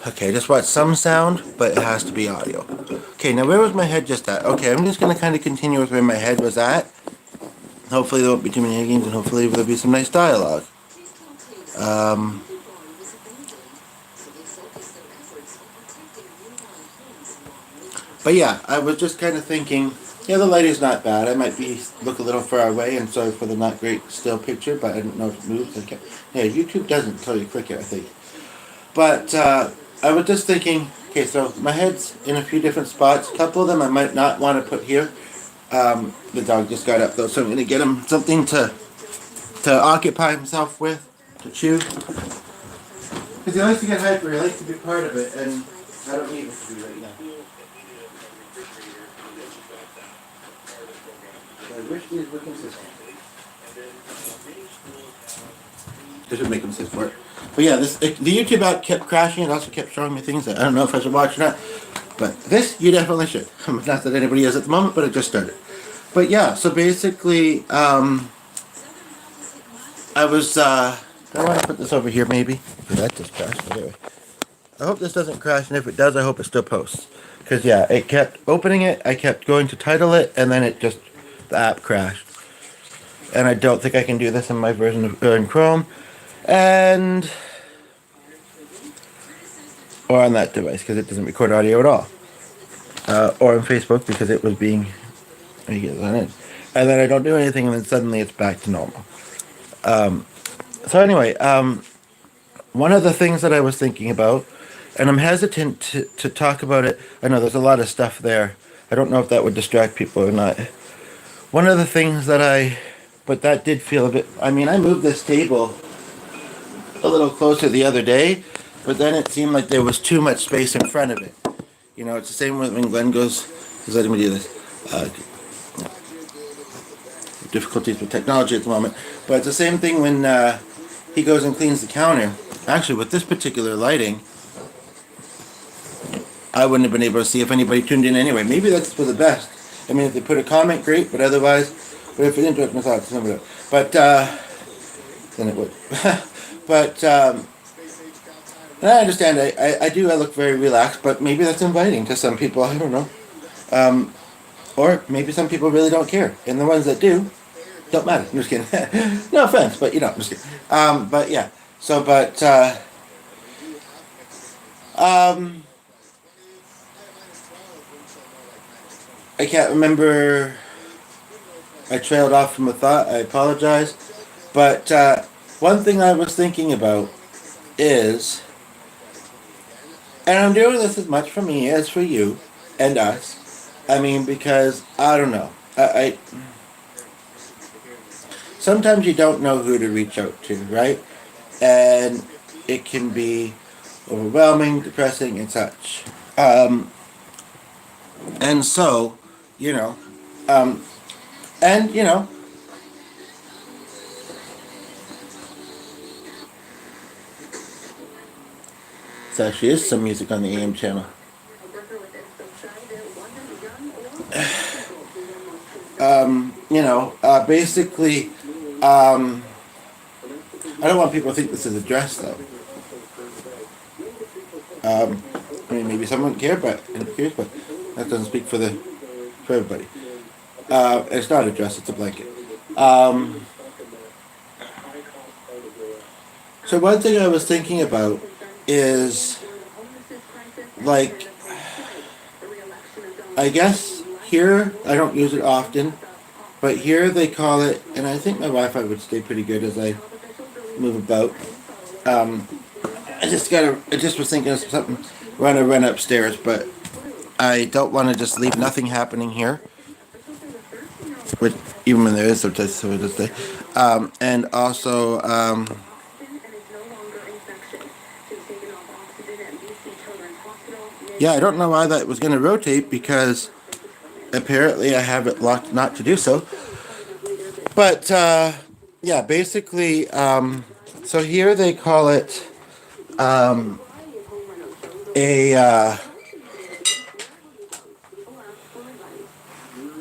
Okay, just watch some sound, but it has to be audio. Okay, now where was my head just at? Okay, I'm just going to kind of continue with where my head was at. Hopefully there won't be too many games, and hopefully there'll be some nice dialogue. But yeah, I was just kind of thinking, yeah, the lighting's not bad. I might look a little far away, and sorry for the not great still picture, but I didn't know if it moves. Yeah, YouTube doesn't tell you quicker, I think. But I was just thinking, okay, so my head's in a few different spots. A couple of them I might not want to put here. The dog just got up though, so I'm going to get him something to occupy himself with, to chew. Because he likes to get hyper, he likes to be part of it, and I don't need it to be right now. I wish these were consistent. This would make them sit for it. But yeah, the YouTube app kept crashing. It also kept showing me things that I don't know if I should watch or not. But this, you definitely should. Not that anybody is at the moment, but it just started. But yeah, so basically, I was, I want to put this over here maybe. That just crashed, but anyway. I hope this doesn't crash, and if it does, I hope it still posts. Because yeah, it kept opening it, I kept going to title it, and then it just, the app crashed. And I don't think I can do this in my version of in Chrome. And or on that device because it doesn't record audio at all, or on Facebook because it was being and then I don't do anything and then suddenly it's back to normal. So anyway, one of the things that I was thinking about, and I'm hesitant to talk about it. I know there's a lot of stuff there. I don't know if that would distract people or not. One of the things but that did feel a bit, I mean, I moved this table a little closer the other day, but then it seemed like there was too much space in front of it. You know, it's the same when Glenn goes, he's letting me do this. Difficulties with technology at the moment. But it's the same thing when he goes and cleans the counter. Actually, with this particular lighting, I wouldn't have been able to see if anybody tuned in anyway. Maybe that's for the best. I mean, if they put a comment, great, but otherwise, but if it didn't direct my thoughts, but then it would. But I understand. I do. I look very relaxed, but maybe that's inviting to some people. I don't know. Or maybe some people really don't care, and the ones that do don't matter. I'm just kidding. No offense, but I'm just kidding. But yeah. So, but I can't remember. I trailed off from a thought. I apologize. But one thing I was thinking about is, and I'm doing this as much for me as for you and us. I mean, because I don't know. I sometimes you don't know who to reach out to, right? And it can be overwhelming, depressing, and such. And so, and there actually is some music on the AM channel. Basically, I don't want people to think this is a dress, though. I mean, maybe someone cares, but that doesn't speak for everybody. It's not a dress; it's a blanket. So one thing I was thinking about is, like, I guess here I don't use it often, but here they call it, and I think my Wi-Fi would stay pretty good as I move about. I just was thinking of something. We're gonna run upstairs, but I don't want to just leave nothing happening here. Which, even when there is so to say. And also, yeah, I don't know why that was going to rotate because apparently I have it locked not to do so. But, yeah, basically, so here they call it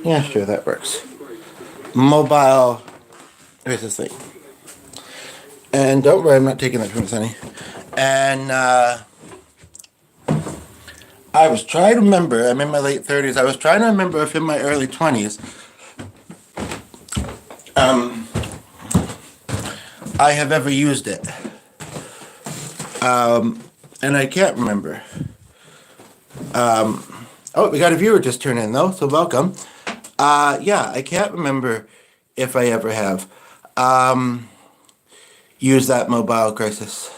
yeah, sure, that works. Mobile, here's this thing. And don't worry, I'm not taking that from Sunny. And, I was trying to remember. I'm in my late 30s. I was trying to remember if in my early 20s, um, I have ever used it. And I can't remember. Oh, we got a viewer just turn in though, so welcome. Yeah, I can't remember if I ever have used that mobile crisis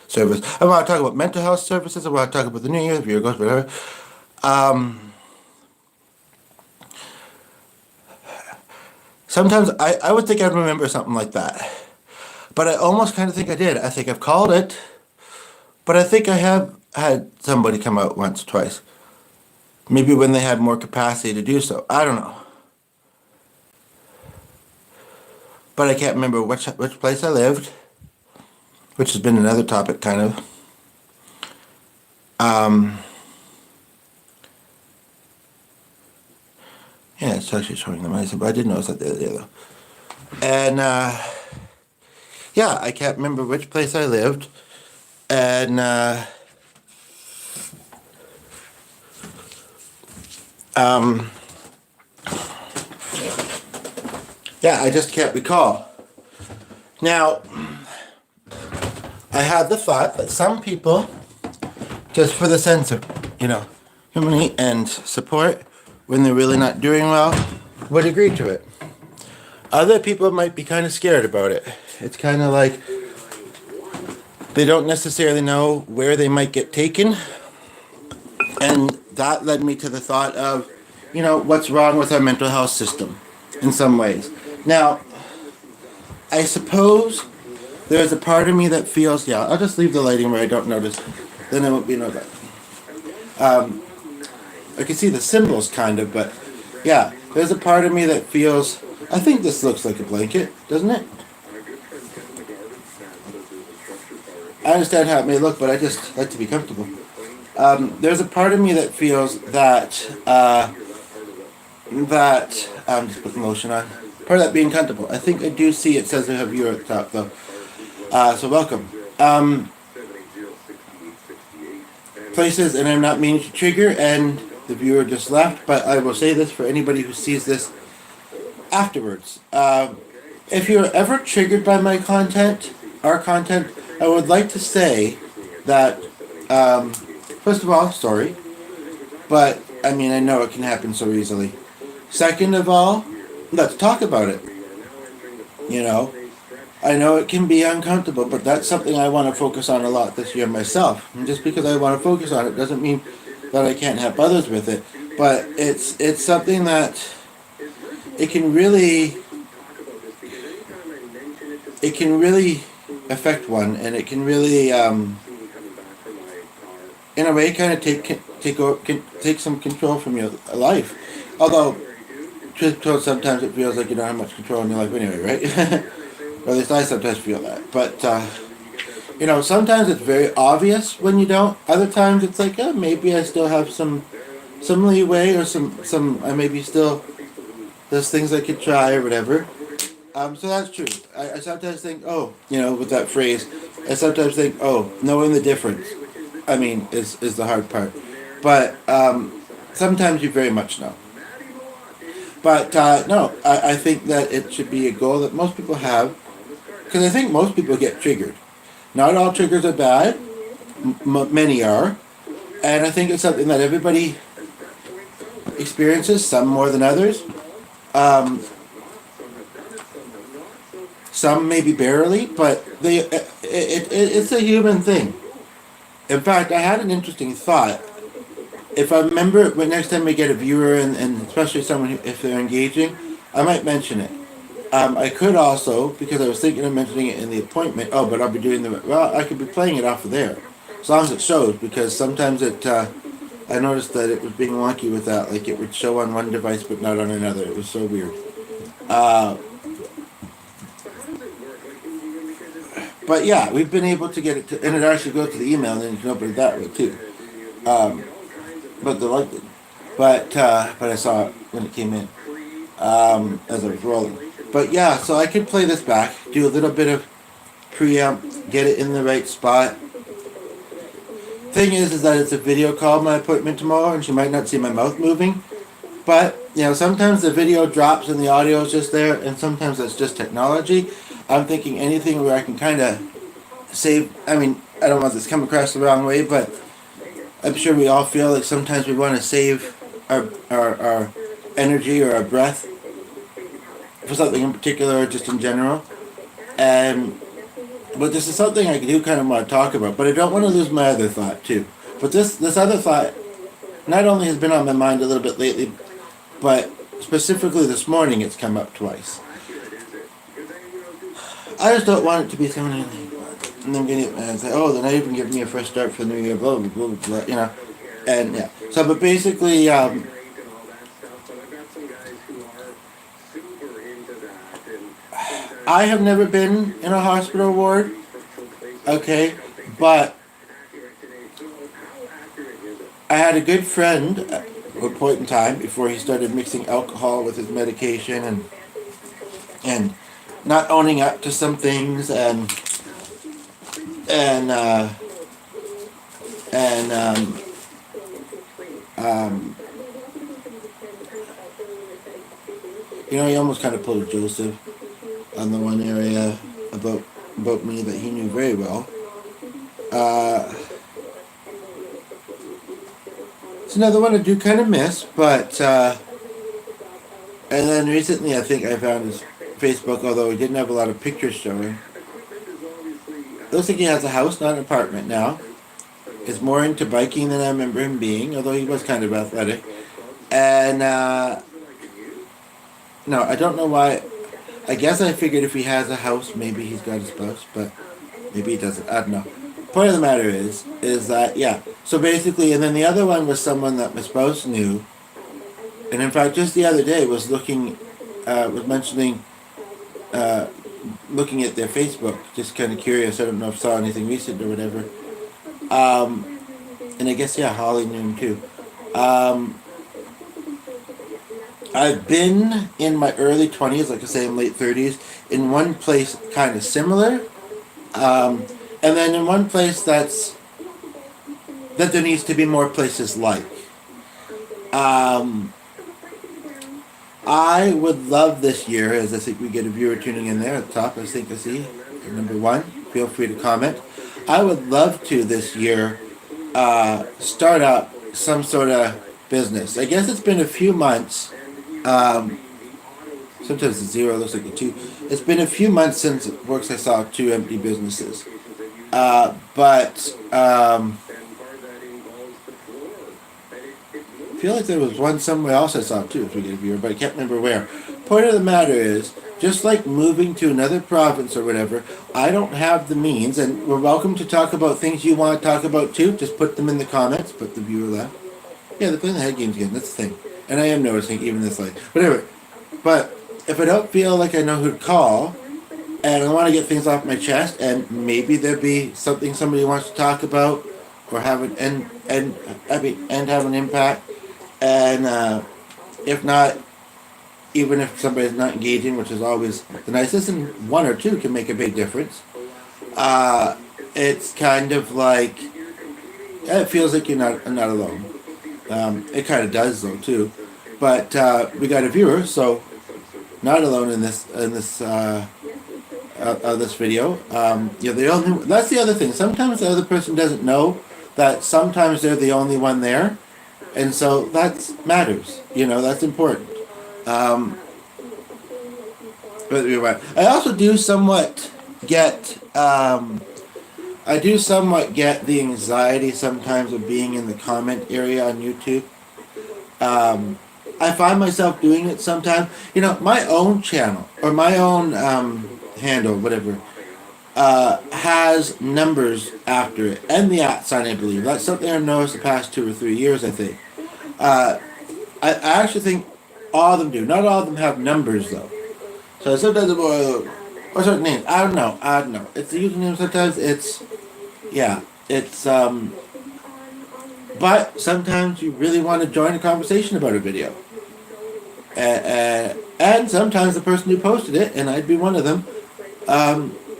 service. I want to talk about mental health services. I want to talk about the New Year, the viewer goes, whatever. Sometimes I would think I'd remember something like that. But I almost kind of think I did. I think I've called it. But I think I have had somebody come out once or twice. Maybe when they had more capacity to do so. I don't know. But I can't remember which place I lived, which has been another topic, kind of. Yeah, it's actually showing the money, but I did notice that the other day, though. And, yeah, I can't remember which place I lived. And, yeah, I just can't recall. Now, I had the thought that some people, just for the sense of, harmony and support when they're really not doing well, would agree to it. Other people might be kind of scared about it. It's kind of like they don't necessarily know where they might get taken. And that led me to the thought of, what's wrong with our mental health system in some ways. Now, I suppose there's a part of me that feels, yeah, I'll just leave the lighting where I don't notice. Then it won't be no bad. I can see the symbols kind of, but yeah, there's a part of me that feels, I think this looks like a blanket, doesn't it? I understand how it may look, but I just like to be comfortable. There's a part of me that feels that, I'm just putting lotion on. Part of that being comfortable. I think I do see it says I have viewer at the top though. So welcome. Places, and I'm not meaning to trigger, and the viewer just left, but I will say this for anybody who sees this afterwards. If you're ever triggered by my content, our content, I would like to say that, first of all, sorry, but I mean, I know it can happen so easily. Second of all, let's talk about it. I know it can be uncomfortable, but that's something I want to focus on a lot this year myself. And just because I want to focus on it doesn't mean that I can't help others with it. But it's something that it can really affect one, and it can really in a way kind of take some control from your life. Although truth told, sometimes it feels like you don't have much control in your life anyway, right? Or at least I sometimes feel that. But, sometimes it's very obvious when you don't. Other times it's like, maybe I still have some leeway, or I maybe still, there's things I could try or whatever. So that's true. I sometimes think, with that phrase, I sometimes think, knowing the difference, is the hard part. But sometimes you very much know. But, no, I think that it should be a goal that most people have, because I think most people get triggered. Not all triggers are bad. Many are. And I think it's something that everybody experiences, some more than others. Some maybe barely, but it's a human thing. In fact, I had an interesting thought. If I remember, when next time we get a viewer, and especially someone, if they're engaging, I might mention it. I could also, because I was thinking of mentioning it in the appointment, but I'll be doing I could be playing it off of there, as long as it shows, because sometimes I noticed that it was being wonky with that, like it would show on one device but not on another. It was so weird. But yeah, we've been able to get it and it actually goes to the email, and then you can open it that way too. But the light didn't. But I saw it when it came in, as I was rolling. But yeah, so I could play this back, do a little bit of preamp, get it in the right spot, Thing is that it's a video call, my appointment tomorrow, and she might not see my mouth moving. But, sometimes the video drops and the audio is just there, and sometimes that's just technology. I'm thinking anything where I can kind of save. I mean, I don't want this to come across the wrong way, but I'm sure we all feel like sometimes we want to save our energy or our breath for something in particular or just in general. And but this is something I do kind of want to talk about, but I don't want to lose my other thought too. But this other thought not only has been on my mind a little bit lately, but specifically this morning it's come up twice. I just don't want it to be something and then get it and say, oh, they're not even giving me a fresh start for the new year, blah blah blah blah, And yeah. So but basically I have never been in a hospital ward, okay, but I had a good friend at a point in time before he started mixing alcohol with his medication and not owning up to some things and and he almost kind of pulled a Joseph on the one area about me that he knew very well. It's another one I do kind of miss, but and then recently I think I found his Facebook, although he didn't have a lot of pictures showing. Looks like he has a house, not an apartment now. Is more into biking than I remember him being, although he was kind of athletic. And no, I don't know why. I guess I figured if he has a house, maybe he's got a spouse, but maybe he doesn't. I don't know. Point of the matter is that, yeah. So basically, and then the other one was someone that my spouse knew, and in fact, just the other day was mentioning, looking at their Facebook, just kind of curious. I don't know if I saw anything recent or whatever. And I guess, yeah, Holly knew him too. I've been in my early 20s, like I say, in late 30s, in one place kind of similar, and then in one place that there needs to be more places like. I would love this year, as I think we get a viewer tuning in there at the top, I think I see, number one, feel free to comment. I would love to this year start up some sort of business. I guess it's been a few months. Sometimes it's zero, looks like a two. It's been a few months since it works. I saw two empty businesses. But I feel like there was one somewhere else I saw too, if we get a viewer, but I can't remember where. Point of the matter is, just like moving to another province or whatever, I don't have the means, and we're welcome to talk about things you want to talk about too. Just put them in the comments, put the viewer left. Yeah, they're playing the head games again, that's the thing. And I am noticing even this light. Whatever. But if I don't feel like I know who to call, and I want to get things off my chest, and maybe there'd be something somebody wants to talk about, or have an and have an impact, and if not, even if somebody's not engaging, which is always the nicest, and one or two can make a big difference. It's kind of like it feels like you're not alone. It kind of does though too, but we got a viewer, so not alone in this this video. That's the other thing. Sometimes the other person doesn't know that sometimes they're the only one there, and so that matters. That's important. But I also do somewhat get the anxiety sometimes of being in the comment area on YouTube. I find myself doing it sometimes. My own channel or my own handle, whatever, has numbers after it and the @ sign, I believe. That's something I've noticed the past 2 or 3 years, I think. I actually think all of them do. Not all of them have numbers, though. So sometimes, or certain names. I don't know. It's the username sometimes. But sometimes you really want to join a conversation about a video. And sometimes the person who posted it, and I'd be one of them,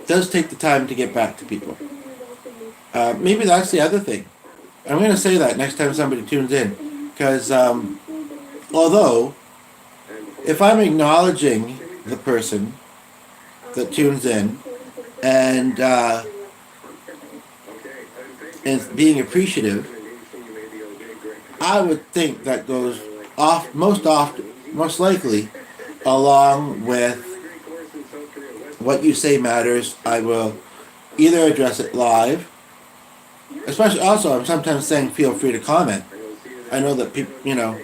does take the time to get back to people. Maybe that's the other thing. I'm going to say that next time somebody tunes in. Because although, if I'm acknowledging the person that tunes in and and being appreciative, I would think that goes off most often, most likely, along with what you say matters. I will either address it live, especially also I'm sometimes saying feel free to comment. I know that people, I mean, I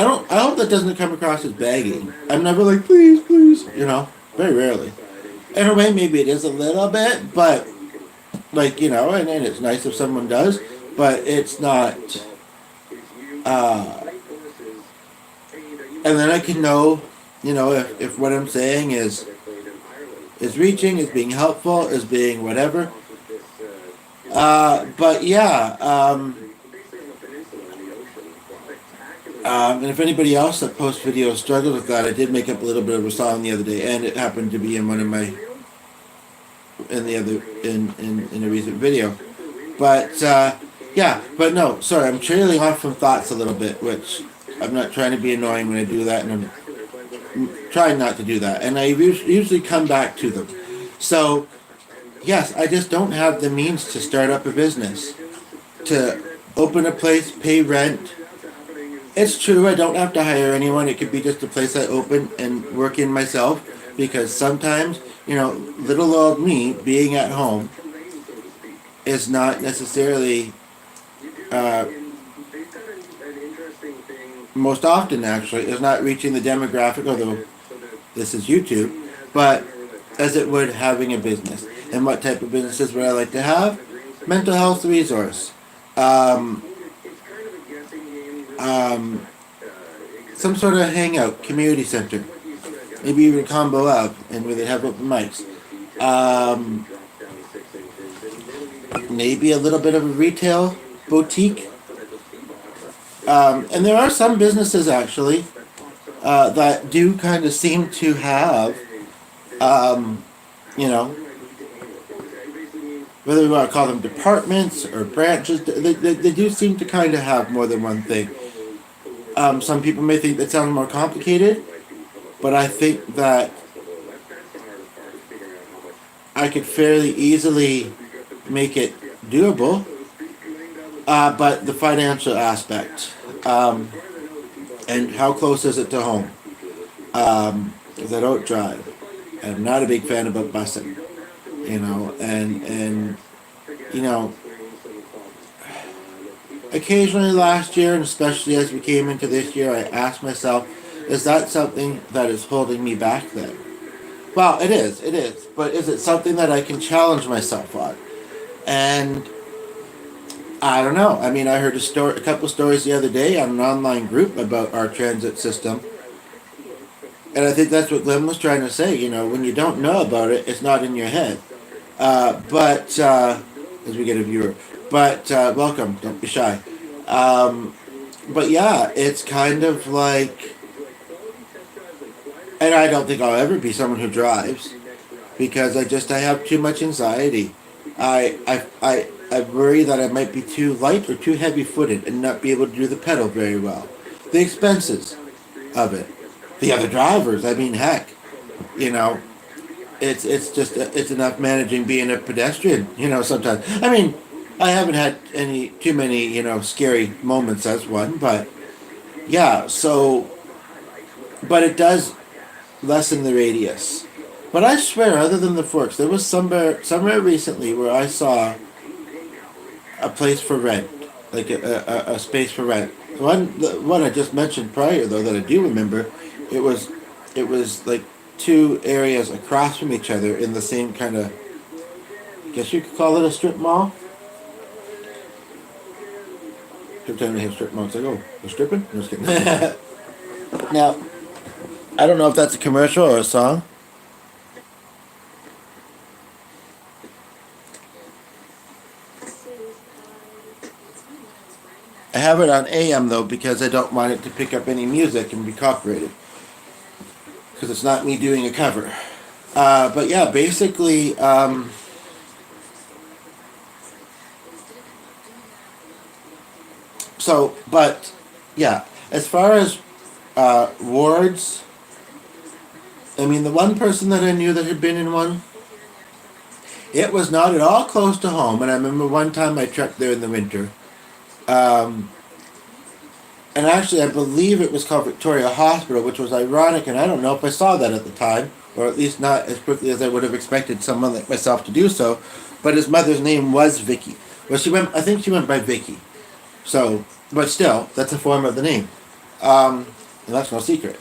hope that doesn't come across as begging. I'm never like, please, please, very rarely. In a way, maybe it is a little bit, but like, and it's nice if someone does, but it's not, uh, and then I can know, if what I'm saying is reaching, is being helpful, is being whatever. But yeah, and if anybody else that posts videos struggles with that, I did make up a little bit of a song the other day, and it happened to be in one of my in a recent video. But yeah, but no, sorry, I'm trailing off from thoughts a little bit, which I'm not trying to be annoying when I do that, and I'm trying not to do that, and I usually come back to them. So yes, I just don't have the means to start up a business, to open a place, pay rent. It's true, I don't have to hire anyone. It could be just a place I open and work in myself, because sometimes, little old me being at home is not necessarily, uh, most often actually, is not reaching the demographic, although this is YouTube, but as it would having a business. And what type of businesses would I like to have? Mental health resource. Um, um, some sort of hangout, community center. Maybe even a combo up, and where they have open mics. Um, Maybe a little bit of a retail boutique. And there are some businesses actually that do kind of seem to have, um, you know, whether we want to call them departments or branches, they do seem to kind of have more than one thing. Some people may think that sounds more complicated, but I think that I could fairly easily make it doable. But the financial aspect, and how close is it to home? Because I don't drive. I'm not a big fan about busing, and you know, occasionally last year, and especially as we came into this year, I asked myself, is that something that is holding me back then? Well, it is, but is it something that I can challenge myself on? And I don't know. I mean, I heard a couple stories the other day on an online group about our transit system, and I think that's what Glenn was trying to say. When you don't know about it, it's not in your head. But as we get a viewer, but welcome. Don't be shy. Um, but yeah, it's kind of like, and I don't think I'll ever be someone who drives because I have too much anxiety. I worry that I might be too light or too heavy footed and not be able to do the pedal very well. The expenses of it, the other drivers. I mean, heck, you know, it's just it's enough managing being a pedestrian. Sometimes. I mean, I haven't had any too many scary moments as one, but yeah. So, but it does lessen the radius. But I swear, other than the Forks, there was somewhere recently where I saw a place for rent, like a space for rent. The one I just mentioned prior, though, that I do remember, it was it was like two areas across from each other in the same kind of, I guess you could call it a strip mall. Every time they have strip malls, it's like, oh, they're stripping? I'm just kidding. Now, I don't know if that's a commercial or a song. I have it on AM though because I don't want it to pick up any music and be copyrighted. Because it's not me doing a cover. But yeah, basically, So, but yeah, as far as wards, I mean, the one person that I knew that had been in one, it was not at all close to home. And I remember one time I trekked there in the winter. Um, and actually, I believe it was called Victoria Hospital, which was ironic, and I don't know if I saw that at the time, or at least not as quickly as I would have expected someone like myself to do so. But his mother's name was Vicky. Well, she went. I think she went by Vicky. So, but still, that's a form of the name. And that's no secret.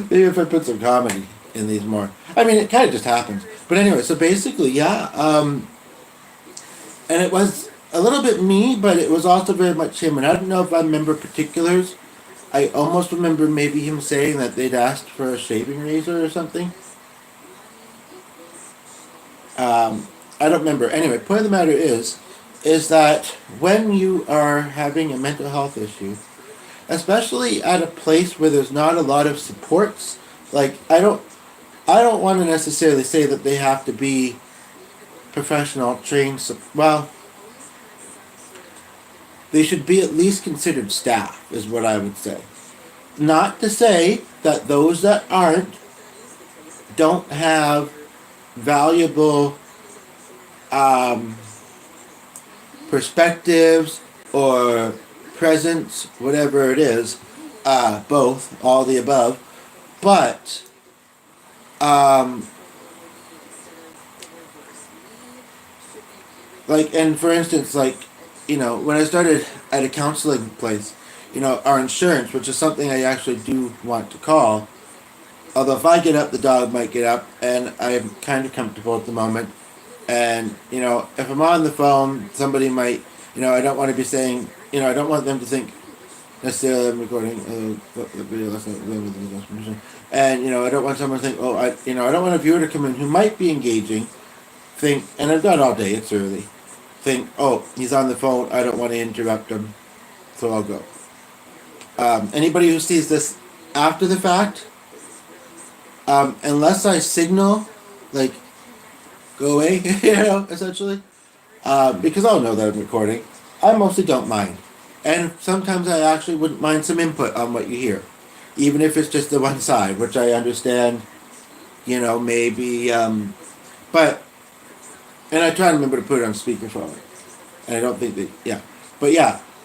Maybe if I put some comedy in these more. I mean, it kind of just happens. But anyway, so basically, yeah. And it was a little bit me, but it was also very much him. And I don't know if I remember particulars. I almost remember maybe him saying that they'd asked for a shaving razor or something. I don't remember. Anyway, point of the matter is that when you are having a mental health issue, especially at a place where there's not a lot of supports, like I don't want to necessarily say that they have to be professional trained. Well, they should be at least considered staff, is what I would say. Not to say that those that aren't don't have valuable perspectives or presence, whatever it is, both, all the above. But like, and for instance, like, when I started at a counseling place, our insurance, which is something I actually do want to call, although if I get up, the dog might get up, and I'm kind of comfortable at the moment. And, if I'm on the phone, somebody might, I don't want to be saying, I don't want them to think necessarily I'm recording the video last night. And, I don't want someone to think, I don't want a viewer to come in who might be engaging, think, and I've got all day, it's early, think, oh, he's on the phone, I don't want to interrupt him, so I'll go. Anybody who sees this after the fact, unless I signal, like, go away, essentially, because I'll know that I'm recording, I mostly don't mind. And sometimes I actually wouldn't mind some input on what you hear, even if it's just the one side, which I understand, maybe, but, and I try to remember to put it on speakerphone, and I don't think that,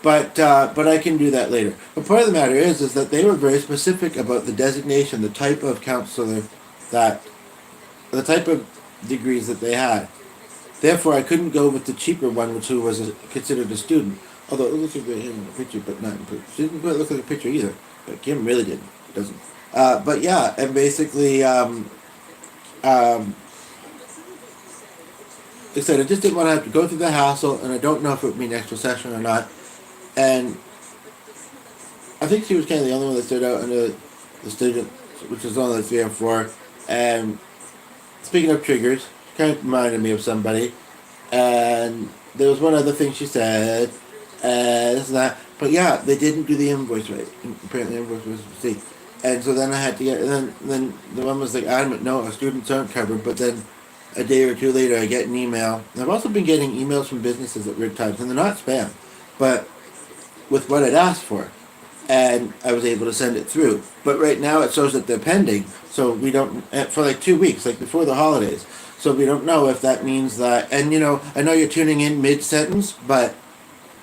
but I can do that later. But part of the matter is that they were very specific about the designation, the type of counselor the type of degrees that they had. Therefore, I couldn't go with the cheaper one, which was considered a student. Although it looks like him in a picture, but not in picture. She didn't quite look like a picture either. But Kim really didn't. It doesn't. But yeah, and basically, like I said, I just didn't want to have to go through the hassle, and I don't know if it would be an extra session or not. And I think she was kind of the only one that stood out under the student, which is only 3 or 4. And speaking of triggers, she kind of reminded me of somebody. And there was one other thing she said, this and that. But yeah, they didn't do the invoice right. Apparently, the invoice was a mistake. And so then I had to get, and then the one was like adamant, no, our students aren't covered. But then a day or two later, I get an email. And I've also been getting emails from businesses at weird times, and they're not spam, but with what I'd asked for. And I was able to send it through. But right now it shows that they're pending, so we don't, for like 2 weeks, like before the holidays. So we don't know if that means that, and I know you're tuning in mid-sentence, but,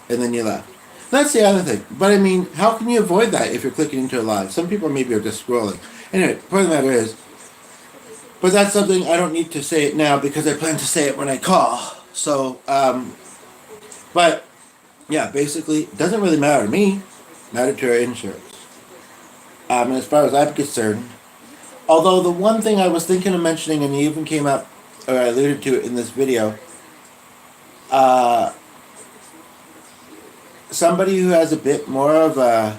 and then you left. That's the other thing. But I mean, how can you avoid that if you're clicking into a live? Some people maybe are just scrolling. Anyway, the point of the matter is, but that's something I don't need to say it now because I plan to say it when I call. So, but, yeah, basically, it doesn't really matter to me. Matter to our insurance. As far as I'm concerned, although the one thing I was thinking of mentioning, and it even came up, or I alluded to it in this video, somebody who has a bit more of a,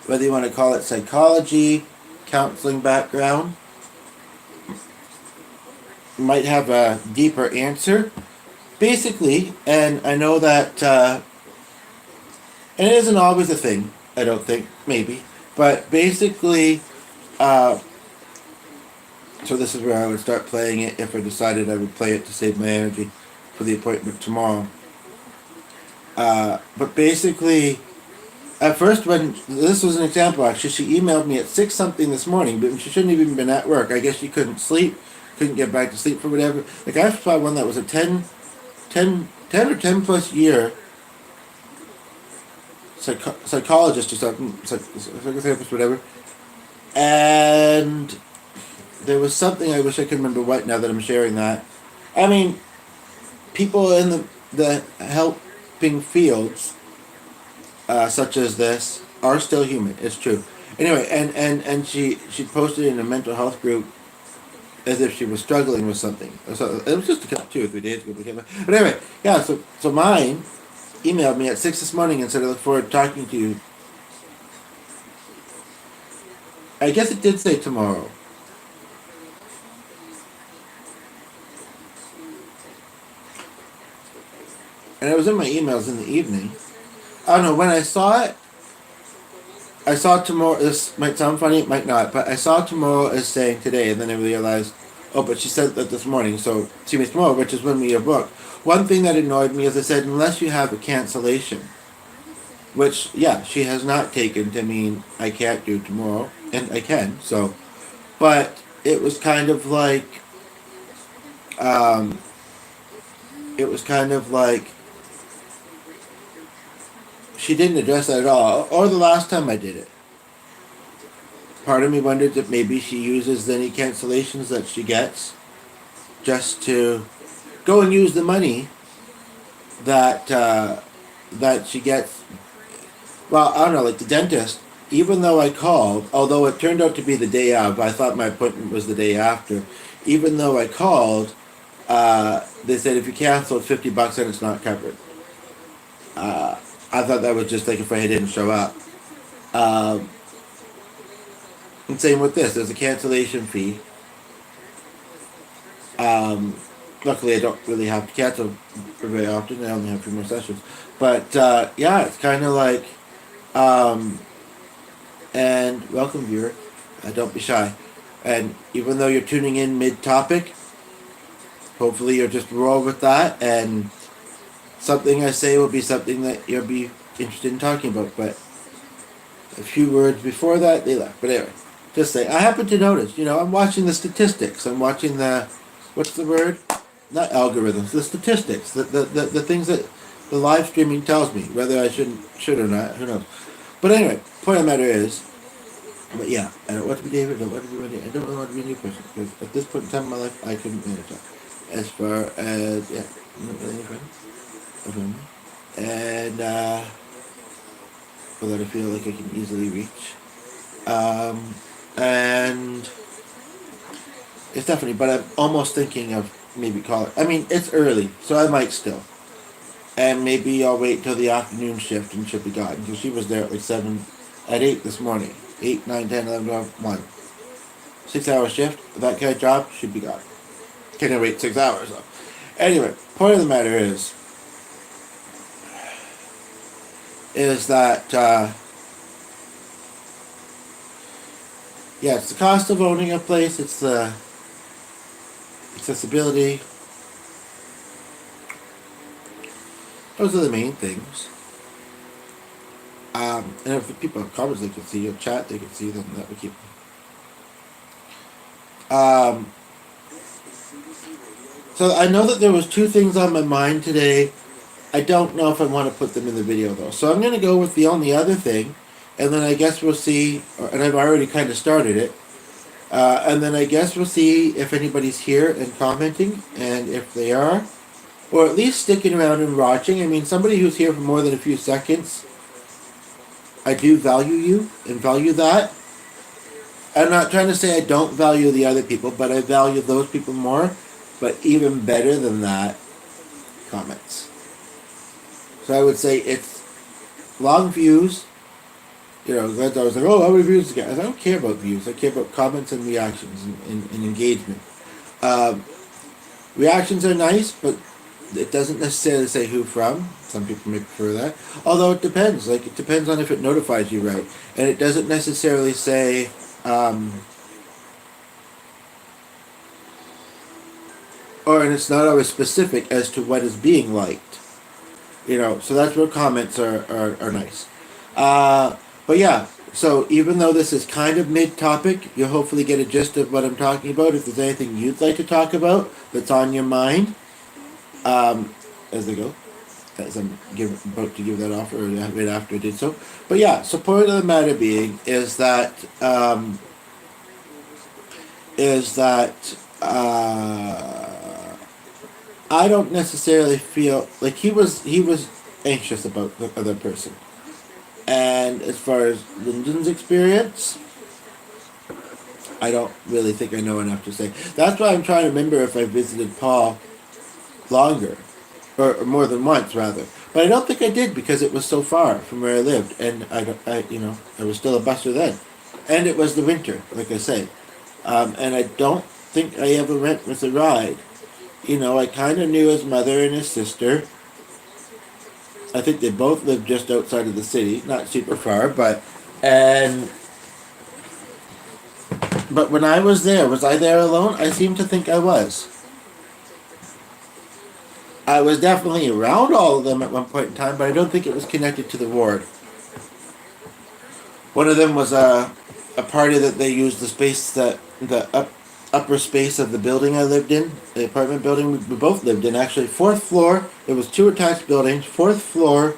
whether you want to call it psychology, counseling background, might have a deeper answer. Basically, and I know that, and it isn't always a thing, I don't think, maybe, but basically, so this is where I would start playing it if I decided I would play it to save my energy for the appointment tomorrow. But basically, at first, when this was an example, actually, she emailed me at 6 something this morning, but she shouldn't have even been at work. I guess she couldn't sleep, couldn't get back to sleep for whatever. Like, I saw one that was a 10 or 10 plus year psychologist or something, psychotherapist, whatever. And there was something, I wish I could remember what now that I'm sharing that. I mean, people in the helping fields, such as this, are still human. It's true. Anyway, and she posted in a mental health group as if she was struggling with something. So it was just a couple, 2 or 3 days ago. But anyway, yeah. So mine emailed me at 6 this morning and said, "I look forward to talking to you." I guess it did say tomorrow. And it was in my emails in the evening. I don't know, when I saw it, I saw tomorrow. This might sound funny, it might not, but I saw tomorrow as saying today, and then I realized, oh, but she said that this morning, so she means tomorrow, which is when we book. One thing that annoyed me is I said, unless you have a cancellation, which, yeah, she has not taken to mean I can't do tomorrow, and I can, so. But it was kind of like, um, it was kind of like, she didn't address that at all, or the last time I did it. Part of me wondered if maybe she uses any cancellations that she gets just to go and use the money that that she gets. Well, I don't know, like the dentist. Even though I called, although it turned out to be the day of, I thought my appointment was the day after. Even though I called, they said if you cancel $50, then it's not covered. I thought that was just like if I didn't show up. Um, and same with this. There's a cancellation fee. Um, Luckily, I don't really have to cancel very often. I only have 2 more sessions. But yeah, it's kind of like, um, and welcome, viewer. Don't be shy. And even though you're tuning in mid-topic, hopefully you'll just roll with that, and something I say will be something that you'll be interested in talking about. But a few words before that, they left. But anyway, just say, I happen to notice, I'm watching the statistics. I'm watching what's the word? Not algorithms, the statistics, the things that the live streaming tells me, whether I should or not, who knows. But anyway, point of the matter is, but yeah, I don't want to be David, I don't want to be Wendy, I don't really want to be a new person, because at this point in time in my life, I couldn't manage that. As far as, yeah, I'm not really any friends. And, that I feel like I can easily reach. And it's definitely, but I'm almost thinking of maybe call it. I mean, it's early, so I might still. And maybe I'll wait till the afternoon shift and she'll be gone. Because she was there at like 8 this morning. 8, 9, 10, 11, 12, 1. 6 hour shift, that kind of job, she'd be gone. Can I wait 6 hours though? Anyway, point of the matter is that, yeah, it's the cost of owning a place, it's the accessibility. Those are the main things. And if the people have comments, they can see your chat, they can see them, that would keep. So I know that there was 2 things on my mind today. I don't know if I want to put them in the video though. So I'm going to go with the only other thing, and then I guess we'll see, and I've already kind of started it, and then I guess we'll see if anybody's here and commenting, and if they are, or at least sticking around and watching. I mean, somebody who's here for more than a few seconds, I do value you and value that. I'm not trying to say I don't value the other people, but I value those people more. But even better than that, comments. So I would say it's long views. Glenn's always like, oh, how many views you get? I don't care about views. I care about comments and reactions and engagement. Reactions are nice, but it doesn't necessarily say who from. Some people may prefer that. Although it depends. Like, it depends on if it notifies you right. And it doesn't necessarily say, and it's not always specific as to what is being liked. So that's where comments are nice. Uh, but yeah, so even though this is kind of mid-topic, you'll hopefully get a gist of what I'm talking about. If there's anything you'd like to talk about that's on your mind, as they go, as I'm about to give that offer, or right after I did so. But yeah, so point of the matter being is that I don't necessarily feel like he was anxious about the other person. And as far as Lyndon's experience, I don't really think I know enough to say. That's why I'm trying to remember if I visited Paul longer, or more than once rather. But I don't think I did because it was so far from where I lived, and I was still a busser then, and it was the winter, like I say, and I don't think I ever went with a ride. I kind of knew his mother and his sister. I think they both lived just outside of the city, not super far, and but when I was I there alone? I seem to think I was. I was definitely around all of them at one point in time, but I don't think it was connected to the ward. One of them was a party that they used the space that upper space of the building I lived in, the apartment building we both lived in. Actually, fourth floor. There was two attached buildings. Fourth floor,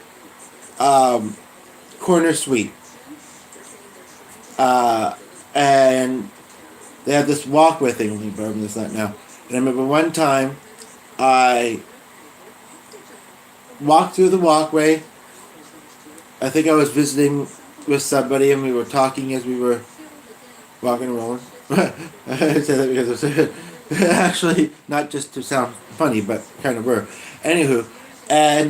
corner suite, and they had this walkway thing. Let me remember this not now. And I remember one time, I walked through the walkway. I think I was visiting with somebody, and we were talking as we were walking around. I say that because it's actually not just to sound funny, but kind of were. Anywho, and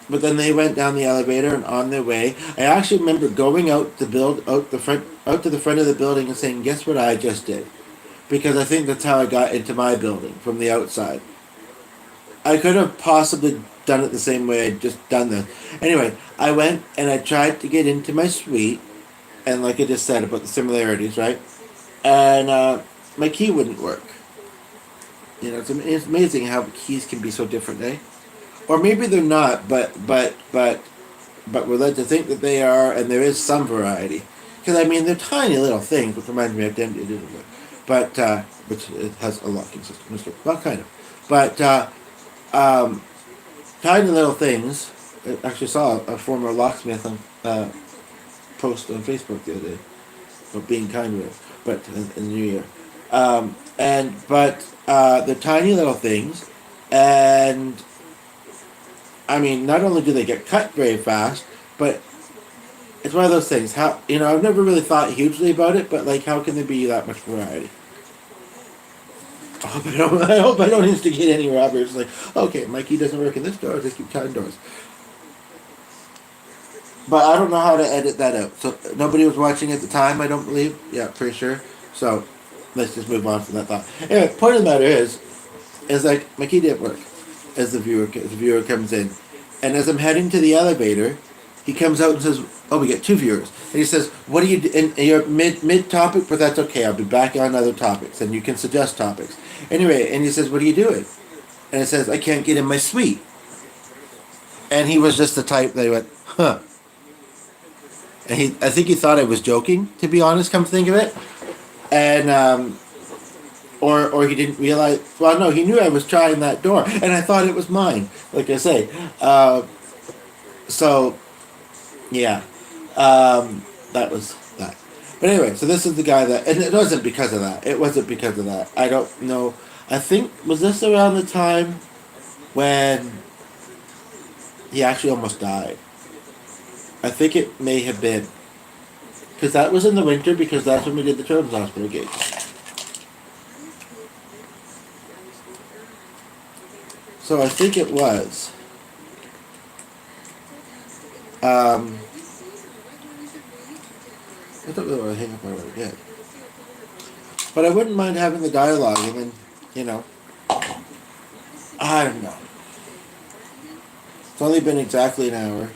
but then they went down the elevator and on their way. I actually remember going out to the front of the building and saying, "Guess what I just did?" Because I think that's how I got into my building from the outside. I could have possibly done it the same way I'd just done this. Anyway, I went and I tried to get into my suite, and like I just said about the similarities, right? And my key wouldn't work. It's amazing how keys can be so different, eh? Or maybe they're not, but we're led to think that they are, and there is some variety. Because I mean, they're tiny little things, which reminds me of Denver, but which it has a locking system. Well, kind of, but um, tiny little things. I actually saw a former locksmith on post on Facebook the other day about being kind with it, but in the new year. The tiny little things, and I mean, not only do they get cut very fast, but it's one of those things. How I've never really thought hugely about it, but like, how can there be that much variety? I hope I don't instigate any robbers. Like, okay, my key doesn't work in this door. I'll just keep cutting doors. But I don't know how to edit that out. So nobody was watching at the time, I don't believe. Yeah, pretty sure. So let's just move on from that thought. Anyway, point of the matter is like my key didn't work as the viewer comes in, and as I'm heading to the elevator, he comes out and says, "Oh, we get two viewers." And he says, "What do you do?" And you're mid topic, but that's okay. I'll be back on other topics, and you can suggest topics. Anyway, and he says, "What are you doing?" And it says, "I can't get in my suite." And he was just the type that went, "Huh." And I think he thought I was joking, to be honest, come to think of it. And, or he didn't realize, well, no, he knew I was trying that door, and I thought it was mine, like I say. So, yeah, that was that. But anyway, so this is the guy that, and it wasn't because of that. It wasn't because of that. I don't know. I think, was this around the time when he actually almost died? I think it may have been. Because that was in the winter, because that's when we did the Children's Hospital gate. So I think it was. I don't really want to hang up on it again. But I wouldn't mind having the dialogue, and then, I don't know. It's only been exactly an hour.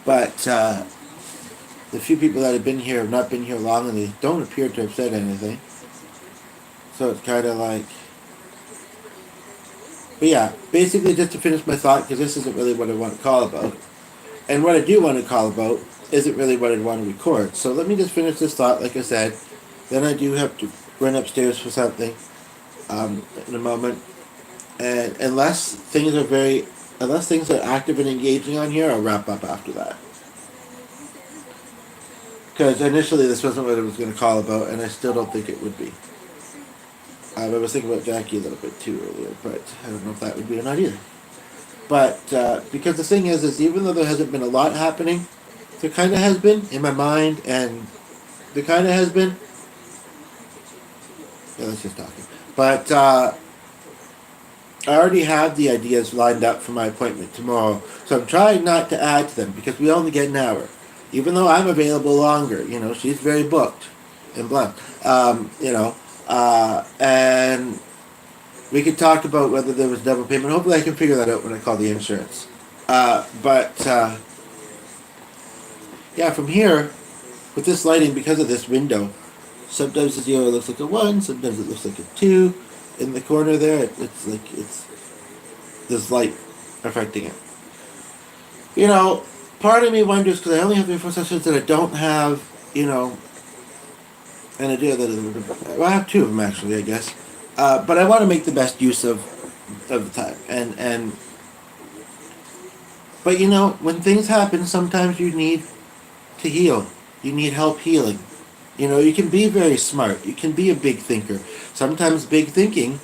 But the few people that have been here have not been here long, and they don't appear to have said anything. So it's kind of like, But yeah, basically just to finish my thought, because this isn't really what I want to call about. And what I do want to call about isn't really what I'd want to record. So let me just finish this thought, like I said. Then I do have to run upstairs for something in a moment. And unless things are active and engaging on here, I'll wrap up after that. Because initially this wasn't what I was going to call about, and I still don't think it would be. I was thinking about Jackie a little bit too earlier, but I don't know if that would be or not either. But because the thing is even though there hasn't been a lot happening, there kind of has been in my mind, and there kind of has been. Yeah, let's just talk. But I already have the ideas lined up for my appointment tomorrow, so I'm trying not to add to them because we only get an hour. Even though I'm available longer, she's very booked and blunt. And we could talk about whether there was double payment. Hopefully, I can figure that out when I call the insurance. But yeah, from here, with this lighting, because of this window, sometimes the 0 looks like a 1, sometimes it looks like a 2. In the corner there, it's like there's light affecting it. Part of me wonders, because I only have 3 4 sessions, that I don't have, an idea that I have 2 of them actually, I guess. But I want to make the best use of the time, and but when things happen, sometimes you need to heal. You need help healing. You can be very smart. You can be a big thinker. Sometimes big thinking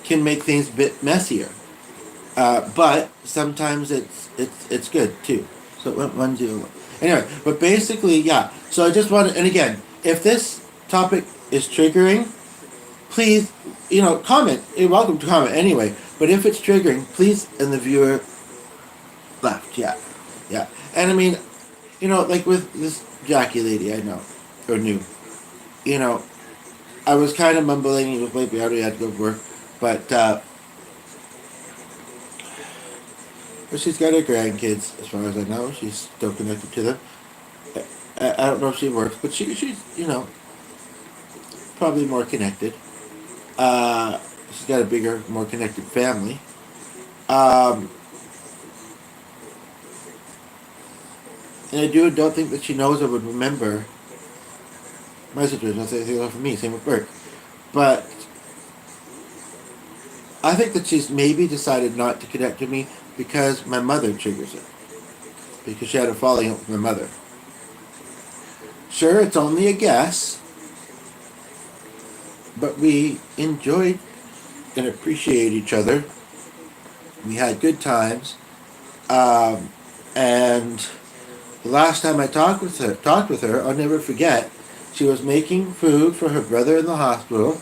can make things a bit messier. But sometimes it's good too. So it went 1-0. Anyway, but basically, yeah. So I just want to, and again, if this topic is triggering, please, comment. You're welcome to comment anyway. But if it's triggering, please, and the viewer left, yeah. Yeah. And I mean, like with this Jackie lady I know, or knew, I was kind of mumbling. It was late. We already had to go to work. But she's got her grandkids, as far as I know. She's still connected to them. I don't know if she works, but she's, probably more connected. She's got a bigger, more connected family. And I don't think that she knows or would remember my situation. I'll say the same for me, same with Bert. But I think that she's maybe decided not to connect to me because my mother triggers it. Because she had a falling out with my mother. Sure, it's only a guess, but we enjoyed and appreciated each other. We had good times. And the last time I talked with her, I'll never forget. She was making food for her brother in the hospital.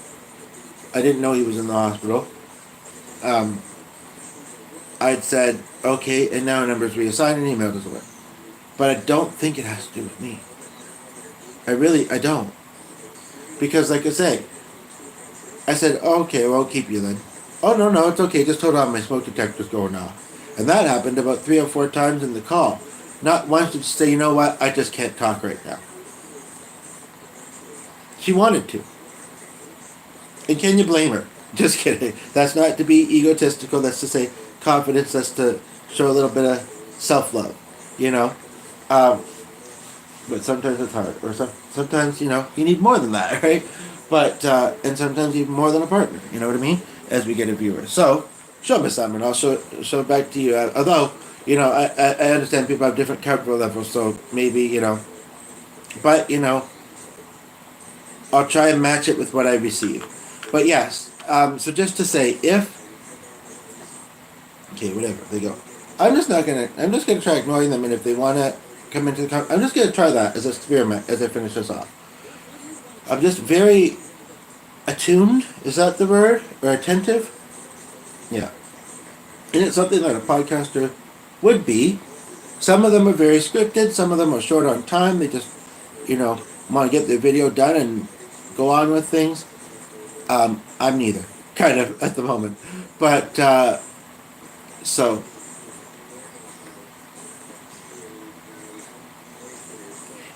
I didn't know he was in the hospital. I'd said, okay, and now a number's reassigned and email doesn't work. But I don't think it has to do with me. I don't. Because like I say, I said, oh, okay, well, I'll keep you then. Oh, no, it's okay, just hold on, my smoke detector's going off. And that happened about 3 or 4 times in the call. Not once did she say, you know what, I just can't talk right now. She wanted to. And can you blame her? Just kidding. That's not to be egotistical, that's to say confidence, that's to show a little bit of self-love, But sometimes it's hard. Or sometimes, you need more than that, right? But, and sometimes even more than a partner, you know what I mean? As we get a viewer. So, show me something. I'll show it back to you. Although, I understand people have different comfort levels, so maybe, but, I'll try and match it with what I receive. But yes, so just to say, okay, whatever, they go. I'm just gonna try ignoring them, and if they wanna come into the I'm just gonna try that as an experiment as I finish this off. I'm just very attuned, is that the word? Or attentive? Yeah. And it's something that a podcaster would be. Some of them are very scripted, some of them are short on time, they just, want to get their video done and go on with things. I'm neither, kind of, at the moment. But, so.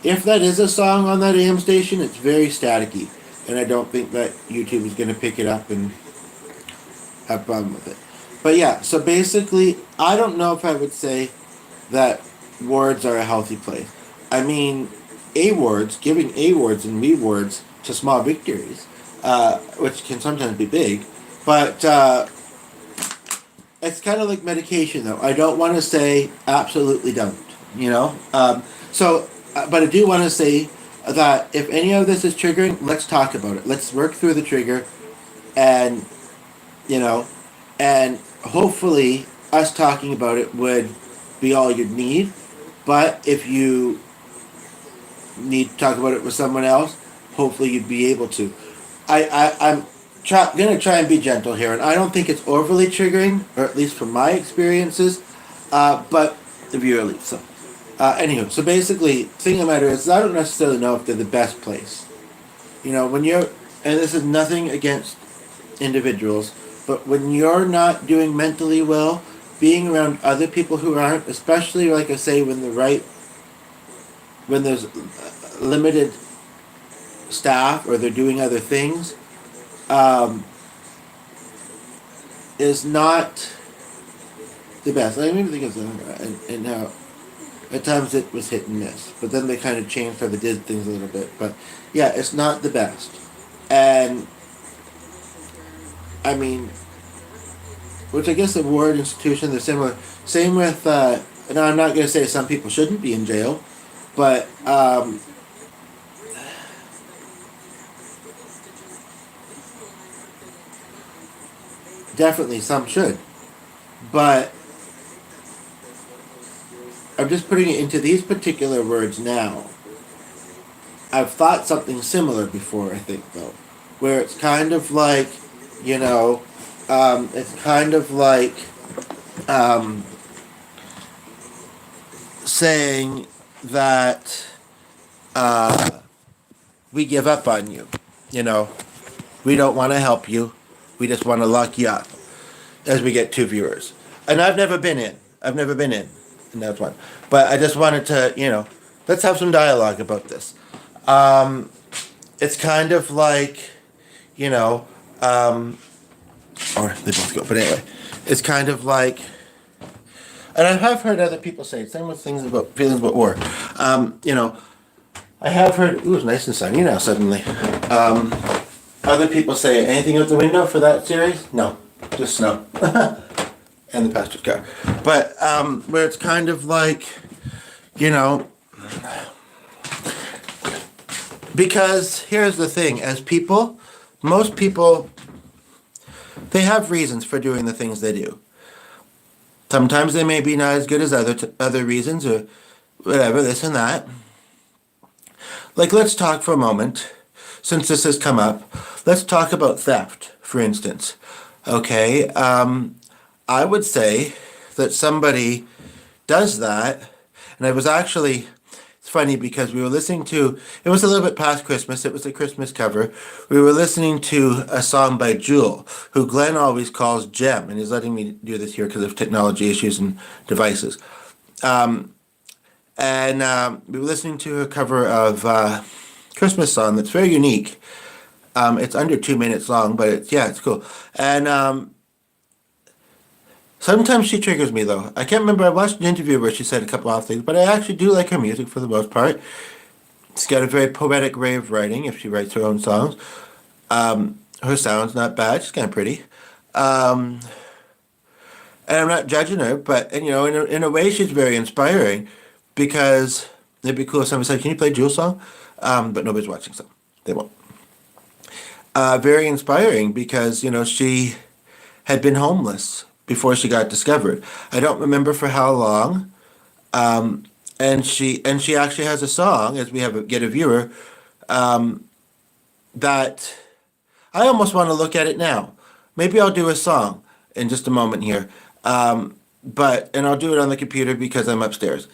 If that is a song on that AM station, it's very staticky. And I don't think that YouTube is going to pick it up and have a problem with it. But yeah, so basically, I don't know if I would say that words are a healthy place. I mean, A words, giving A words and B words to small victories, which can sometimes be big, but it's kind of like medication, though. I don't want to say absolutely don't, you know? But I do want to say that if any of this is triggering, let's talk about it. Let's work through the trigger and, you know, and hopefully us talking about it would be all you'd need. But if you need to talk about it with someone else, hopefully you'd be able to. I'm going to try and be gentle here, and I don't think it's overly triggering, or at least from my experiences, but the viewer leaves. So, anywho, so basically, the thing of the matter is, I don't necessarily know if they're the best place. You know, when you're, and this is nothing against individuals, but when you're not doing mentally well, being around other people who aren't, especially like I say, when there's limited staff or they're doing other things, is not the best. I even think it's and how at times it was hit and miss, but then they kind of changed how they did things a little bit. But yeah, it's not the best, and I mean, which I guess the ward institution, they're similar. Same with, and I'm not going to say some people shouldn't be in jail, but definitely some should. But I'm just putting it into these particular words now. I've thought something similar before, I think, though, where it's kind of like, you know, it's kind of like saying that we give up on you. You know, we don't want to help you. We just want to lock you up as we get two viewers. And I've never been in. And that's one. But I just wanted to, you know, let's have some dialogue about this. It's kind of like, you know, or they both go, but anyway, it's kind of like, and I have heard other people say, same with things about feelings about war. You know, I have heard, ooh, it's nice and sunny now suddenly. Other people say, anything out the window for that series? No, just snow. And the pastor's car. But where it's kind of like, you know, because here's the thing, as people, most people, they have reasons for doing the things they do. Sometimes they may be not as good as other reasons or whatever, this and that. Like, let's talk for a moment, since this has come up, let's talk about theft, for instance. Okay, I would say that somebody does that, and I was actually, it's funny because we were listening to, it was a little bit past Christmas, it was a Christmas cover, we were listening to a song by Jewel, who Glenn always calls Gem, and he's letting me do this here because of technology issues and devices. And we were listening to her cover of Christmas song that's very unique. It's under 2 minutes long, but it's cool. And sometimes she triggers me, though. I can't remember. I watched an interview where she said a couple of things, but I actually do like her music for the most part. She's got a very poetic way of writing if she writes her own songs. Her sound's not bad. She's kind of pretty. And I'm not judging her, but and, you know, in a way, she's very inspiring because it'd be cool if somebody said, "Can you play Jewel's song?" But nobody's watching, so they won't. Very inspiring because, you know, she had been homeless before she got discovered. I don't remember for how long. And she actually has a song, as we get a viewer, that I almost want to look at it now. Maybe I'll do a song in just a moment here. And I'll do it on the computer because I'm upstairs.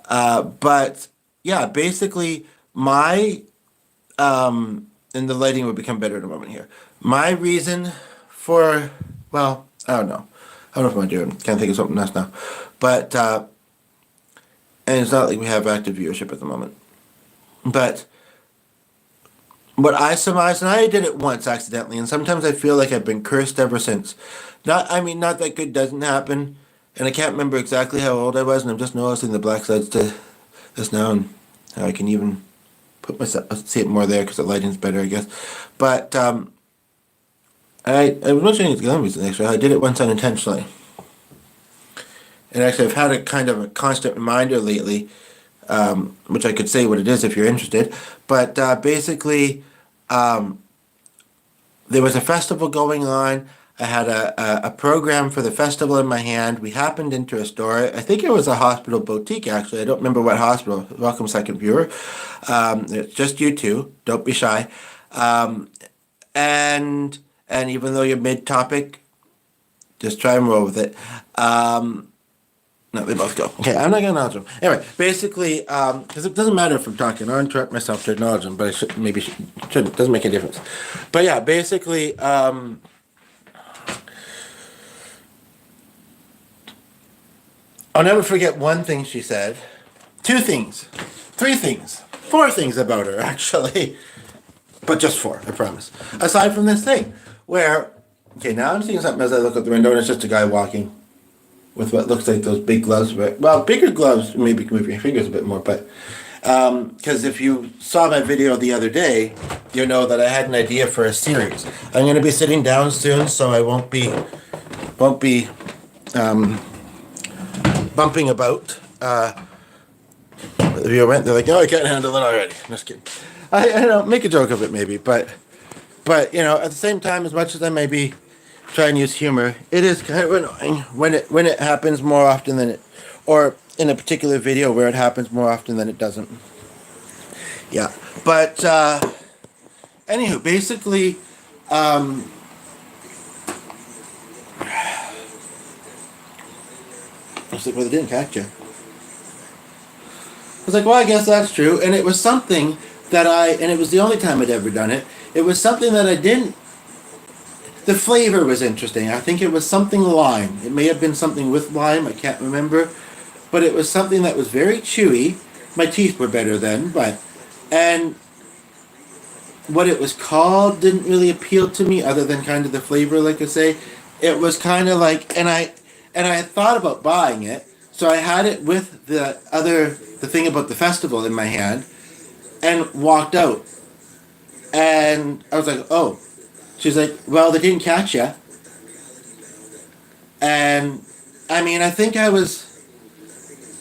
But yeah, basically my, and the lighting will become better in a moment here. My reason for, well, I don't know. I don't know if I'm doing. Can't think of something else now. But, and it's not like we have active viewership at the moment. But But I surmised, and I did it once accidentally, and sometimes I feel like I've been cursed ever since. Not that good doesn't happen, and I can't remember exactly how old I was, and I'm just noticing the black sides to this now, and how I can even put myself see it more there because the lighting's better, I guess. But I was mentioning it to them recently. Actually, I did it once unintentionally, and actually I've had a kind of a constant reminder lately, which I could say what it is if you're interested. But basically. There was a festival going on. I had a program for the festival in my hand. We happened into a store. I think it was a hospital boutique, actually. I don't remember what hospital. Welcome, second viewer. It's just you two. Don't be shy. Um, and and even though you're mid-topic, just try and roll with it. No, they both go. Okay, I'm not gonna acknowledge them. Anyway, basically, because it doesn't matter if I'm talking. I'll interrupt myself to acknowledge them, but I should maybe shouldn't. Doesn't make any difference. But yeah, basically, I'll never forget one thing she said. Two things, three things, four things about her actually, but just four, I promise. Aside from this thing, where okay, now I'm seeing something as I look out the window, and it's just a guy walking with what looks like those big gloves. But, well, bigger gloves, maybe you can move your fingers a bit more. But because if you saw my video the other day, you know that I had an idea for a series. I'm going to be sitting down soon, so I won't be bumping about. The viewer went. They're like, "Oh, I can't handle it already." I'm just kidding. I don't make a joke of it, maybe, but at the same time, as much as I may be try and use humor, it is kind of annoying when it happens more often than it, or in a particular video where it happens more often than it doesn't. Yeah, but anywho, basically, I was like, well, they didn't catch you. I was like, well, I guess that's true, and it was something and it was the only time I'd ever done it. It was something that I didn't. The flavor was interesting. I think it was something lime. It may have been something with lime. I can't remember, but it was something that was very chewy. My teeth were better then, and what it was called didn't really appeal to me, other than kind of the flavor. Like I say, it was kind of like, and I had thought about buying it, so I had it with the thing about the festival in my hand, and walked out, and I was like, oh. She's like, well, they didn't catch you. And I mean, I think I was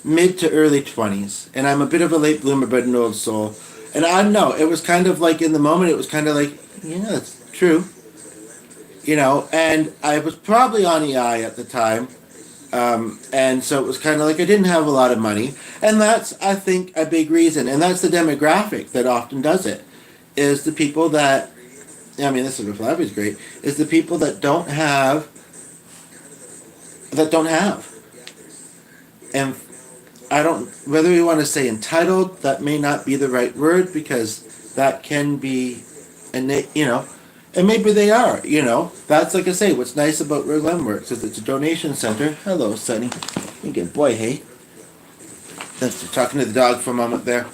mid to early 20s, and I'm a bit of a late bloomer, but an old soul. And I don't know, it was kind of like in the moment, it was kind of like, yeah, that's true. And I was probably on EI at the time. And so it was kind of like I didn't have a lot of money. And that's, I think, a big reason. And that's the demographic that often does it, is the people that, I mean, this is what Flappy's great, is the people that don't have. And I don't, whether we want to say entitled, that may not be the right word, because that can be, and maybe they are, That's, like I say, what's nice about Where Glen Works is it's a donation center. Hello, Sonny. Again, boy, hey. That's talking to the dog for a moment there.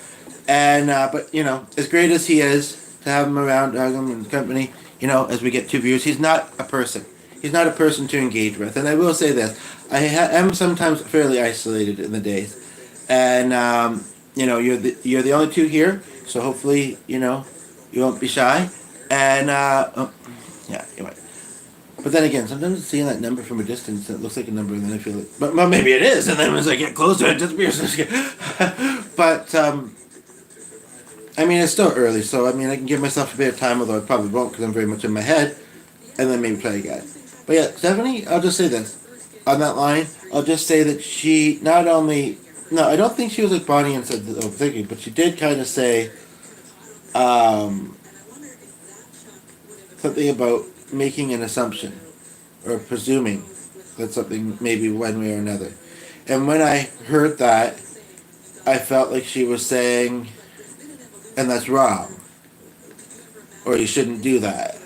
And, but, as great as he is, to have him around, have him in company, as we get 2 views, he's not a person. He's not a person to engage with. And I will say this, I am sometimes fairly isolated in the days. And, you're the only 2 here, so hopefully, you won't be shy. And, yeah, anyway. But then again, sometimes seeing that number from a distance, it looks like a number, and then I feel like, but maybe it is. And then as I get closer, it disappears. But, I mean, it's still early, so I mean, I can give myself a bit of time, although I probably won't because I'm very much in my head, and then maybe try again. But yeah, Stephanie, I'll just say this. On that line, I'll just say that she not only, no, I don't think she was like Bonnie and said overthinking, but she did kind of say something about making an assumption or presuming that something maybe one way or another. And when I heard that, I felt like she was saying, and that's wrong, or you shouldn't do that.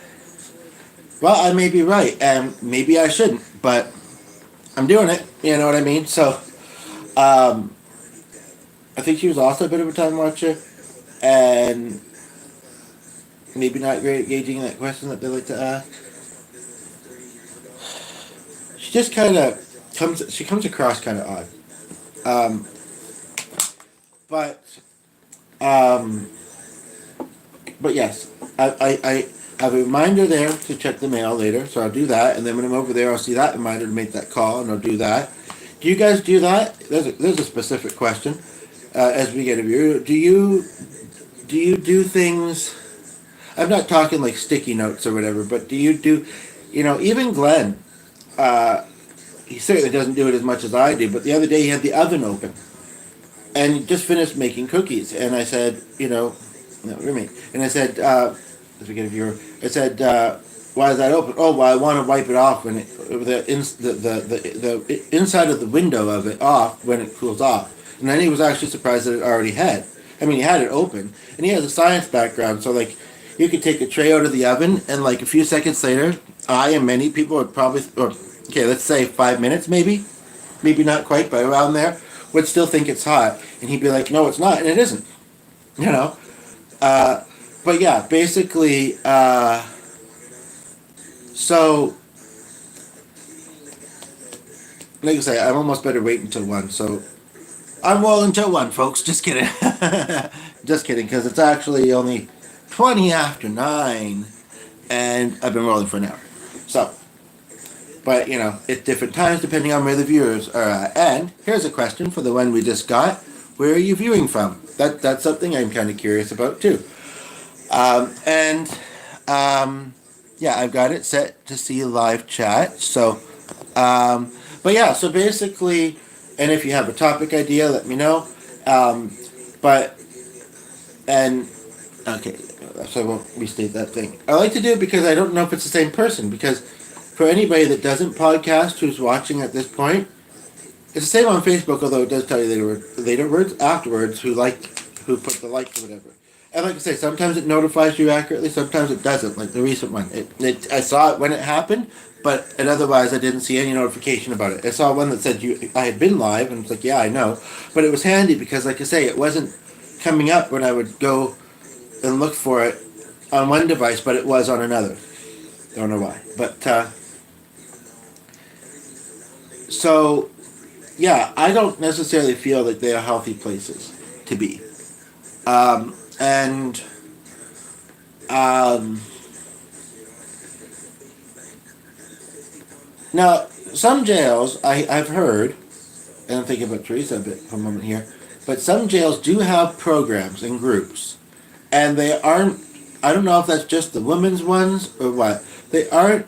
Well, I may be right, and maybe I shouldn't, but I'm doing it, you know what I mean? So, I think she was also a bit of a time watcher, and maybe not very engaging in that question that they like to ask. She just kind of comes across kind of odd. Um, but um, but yes, I have a reminder there to check the mail later, so I'll do that. And then when I'm over there, I'll see that reminder to make that call, and I'll do that. Do you guys do that? There's a specific question. As we get a view, do you do things? I'm not talking like sticky notes or whatever, but do you do, even Glenn, uh, he certainly doesn't do it as much as I do, but the other day he had the oven open and he just finished making cookies. And I said, no, roommate, and I said, as we get a viewer, I said, why is that open? Oh, well, I want to wipe it off when the inside of the window of it off when it cools off. And then he was actually surprised that it already had. I mean, he had it open, and he has a science background, so like, you could take a tray out of the oven, and like a few seconds later, I and many people would probably, or okay, let's say 5 minutes, maybe not quite, but around there, would still think it's hot, and he'd be like, no, it's not, and it isn't, you know. Uh, but yeah, basically, so like I say, I'm almost better wait until 1. So I'm well until 1, folks. Just kidding. Just kidding, because it's actually only 20 after 9, and I've been rolling for an hour. So, but it's different times depending on where the viewers are at. And here's a question for the one we just got: where are you viewing from? That's something I'm kind of curious about too. And yeah, I've got it set to see live chat. So, but yeah, so basically, and if you have a topic idea, let me know. But and okay, so I won't restate that thing. I like to do it because I don't know if it's the same person. Because for anybody that doesn't podcast who's watching at this point, it's the same on Facebook. Although it does tell you later words afterwards who put the like or whatever. And like I say, sometimes it notifies you accurately, sometimes it doesn't. Like the recent one, I saw it when it happened, and otherwise I didn't see any notification about it. I saw one that said I had been live, and it's like, yeah, I know, but it was handy because, like I say, it wasn't coming up when I would go and look for it on one device, but it was on another. Don't know why, but so yeah, I don't necessarily feel like they are healthy places to be. And now some jails I've heard, and I'm thinking about Teresa a bit for a moment here, but some jails do have programs and groups, and they aren't. I don't know if that's just the women's ones or what. They aren't.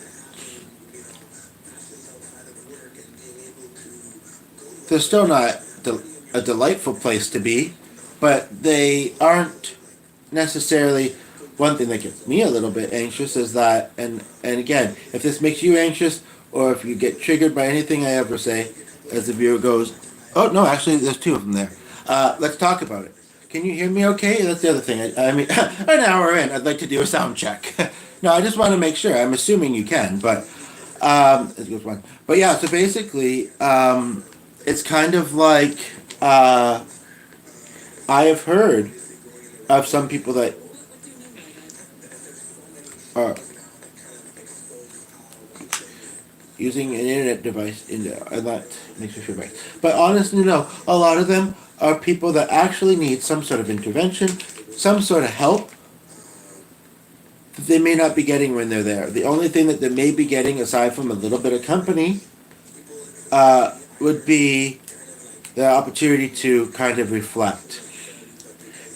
They're still not a delightful place to be, but they aren't necessarily. One thing that gets me a little bit anxious is that, and again, if this makes you anxious, or if you get triggered by anything I ever say, as the viewer goes, oh no, actually there's 2 of them there. Let's talk about it. Can you hear me okay? That's the other thing. I mean, an hour in, I'd like to do a sound check. No, I just want to make sure. I'm assuming you can, but it's a good one. But yeah, so basically, it's kind of like I have heard of some people that are using an internet device and that makes me feel right. But honestly, no, a lot of them are people that actually need some sort of intervention, some sort of help that they may not be getting when they're there. The only thing that they may be getting, aside from a little bit of company, would be the opportunity to kind of reflect.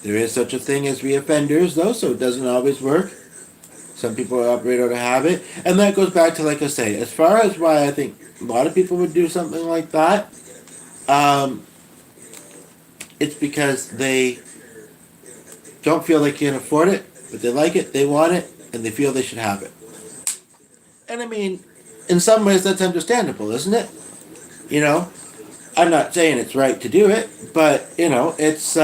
There is such a thing as reoffenders, though, so it doesn't always work. Some people operate out of habit. And that goes back to, like I say, as far as why I think a lot of people would do something like that, it's because they don't feel they can afford it, but they like it, they want it, and they feel they should have it. And I mean, in some ways that's understandable, isn't it? I'm not saying it's right to do it, but, it's,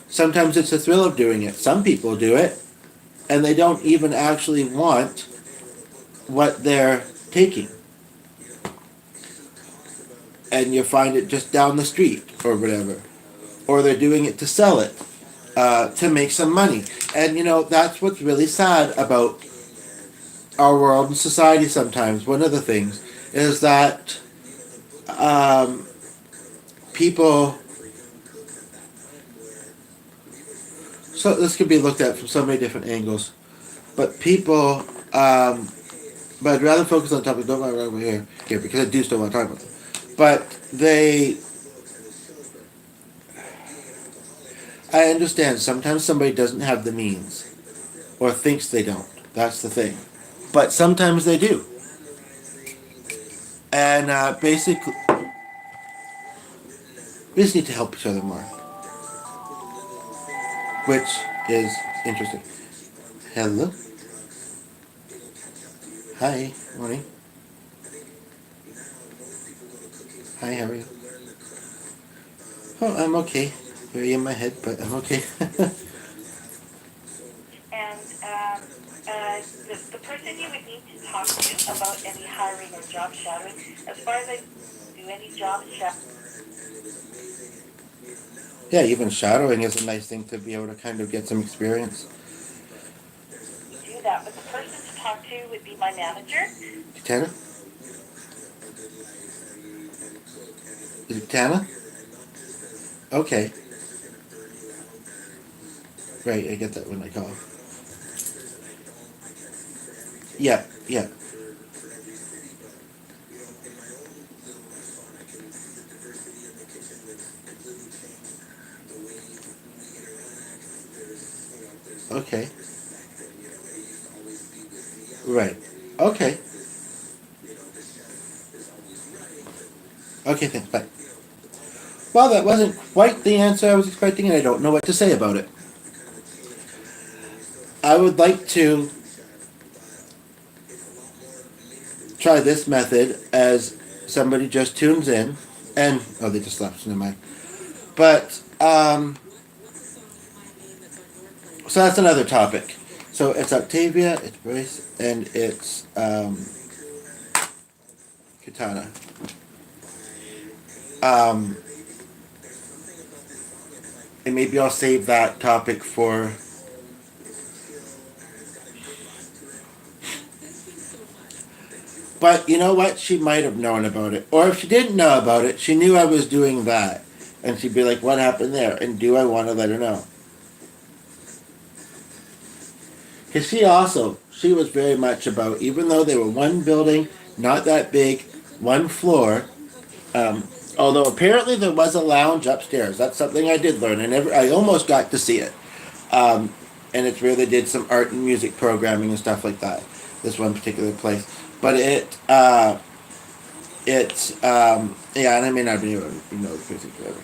sometimes it's the thrill of doing it. Some people do it, and they don't even actually want what they're taking. And you find it just down the street, or whatever. Or they're doing it to sell it, to make some money. And that's what's really sad about our world and society sometimes. One of the things is that um, people, so this could be looked at from so many different angles, but people, but I'd rather focus on the topic, don't mind over here, because I do still want to talk about them. But I understand sometimes somebody doesn't have the means or thinks they don't. That's the thing. But sometimes they do. And basically, we just need to help each other more, which is interesting. Hello. Hi. Morning. Hi, how are you? Oh, I'm okay. Very in my head, but I'm okay. And the person you would need to talk to about any hiring or job shadowing, as far as I do any job shadowing, Yeah, even shadowing is a nice thing to be able to kind of get some experience. do that. But the person to talk to would be my manager. Tana? Is it Tana? Okay. Right, I get that when I call. Yeah, yeah. Okay. Right. Okay. Okay, thanks. Bye. Well, that wasn't quite the answer I was expecting, and I don't know what to say about it. I would like to try this method as somebody just tunes in, and oh, they just left. Never mind. But so that's another topic. So it's Octavia, it's Brace, and it's Katana. Um, and maybe I'll save that topic for. But you know what? She might have known about it. Or if she didn't know about it, she knew I was doing that. And she'd be like, what happened there? And do I want to let her know? Because she was very much about, even though they were one building, not that big, one floor, although apparently there was a lounge upstairs. That's something I did learn. I almost got to see it. Um, and it's where they did some art and music programming and stuff like that. This one particular place. But yeah, and I may not be able to know the physics forever.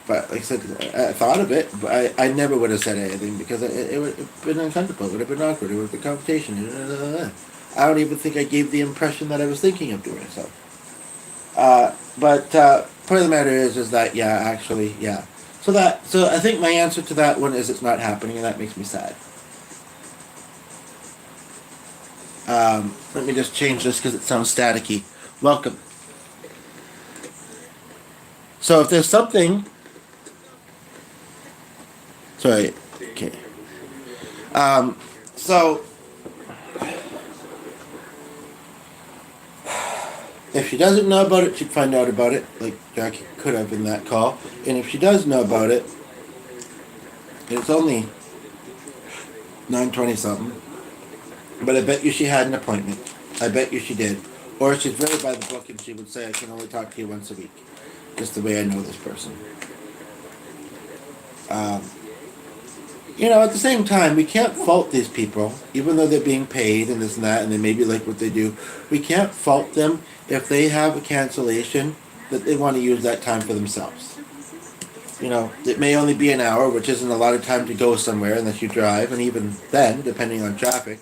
But like I said, I thought of it, but I never would have said anything because it would have been uncomfortable. It would have been awkward. It would have been confrontation. I don't even think I gave the impression that I was thinking of doing so. But part of the matter is that yeah, actually, yeah. So I think my answer to that one is it's not happening, and that makes me sad. Let me just change this because it sounds staticky. Welcome. So if there's something, sorry, okay. So if she doesn't know about it, she'd find out about it, like Jackie could have in that call. And if she does know about it, it's only 9:20 something. But I bet you she had an appointment. I bet you she did. Or she's very by the book and she would say, I can only talk to you once a week. Just the way I know this person. Um, at the same time, we can't fault these people, even though they're being paid and this and that, and they maybe like what they do. We can't fault them if they have a cancellation that they want to use that time for themselves. It may only be an hour, which isn't a lot of time to go somewhere unless you drive, and even then, depending on traffic.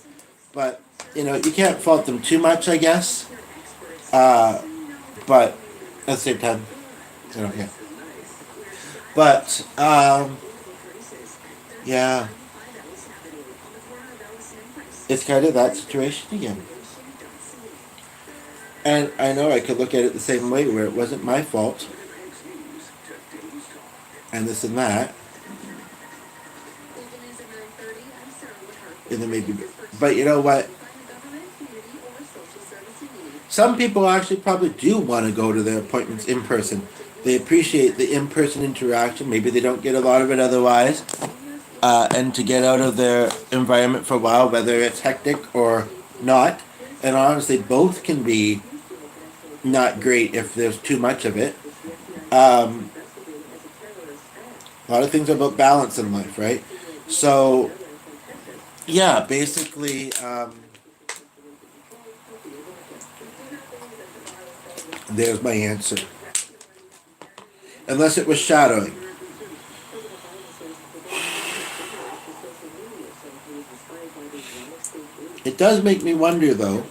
But, you can't fault them too much, I guess. Uh, but at the same time, yeah. But, yeah, it's kind of that situation again. And I know I could look at it the same way where it wasn't my fault and this and that. and then maybe. But you know what? Some people actually probably do want to go to their appointments in person. They appreciate the in-person interaction. Maybe they don't get a lot of it otherwise, and to get out of their environment for a while, whether it's hectic or not. And honestly, both can be not great if there's too much of it. Um, a lot of things are about balance in life, right? So, yeah, basically, there's my answer. Unless it was shadowing. It does make me wonder, though,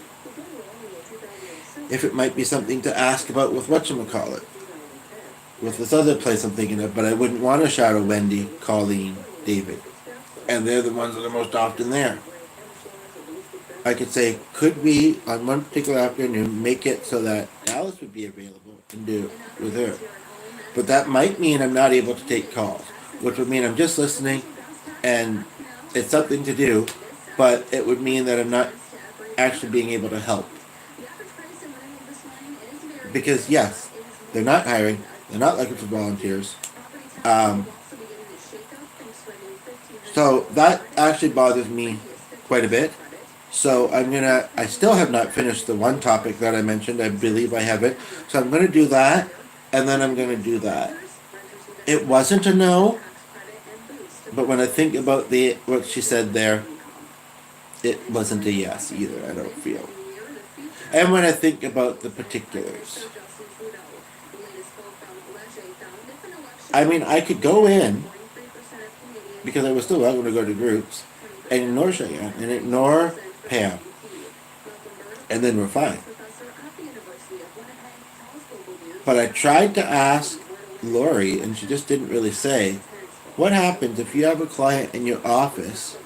if it might be something to ask about with whatchamacallit. With this other place I'm thinking of, but I wouldn't want to shadow Wendy, Colleen, David. And they're the ones that are most often there. I could say, could we, on one particular afternoon, make it so that Alice would be available and do it with her? But that might mean I'm not able to take calls, which would mean I'm just listening and it's something to do, but it would mean that I'm not actually being able to help. Because, yes, they're not hiring, they're not looking for volunteers. Um, so that actually bothers me quite a bit. So I still have not finished the one topic that I mentioned. I believe I have it. So I'm gonna do that, and then I'm gonna do that. It wasn't a no, but when I think about what she said there, it wasn't a yes either, I don't feel. And when I think about the particulars, I mean, I could go in, because I was still welcome to go to groups, and ignore Cheyenne, and ignore Pam, and then we're fine. But I tried to ask Lori, and she just didn't really say, what happens if you have a client in your office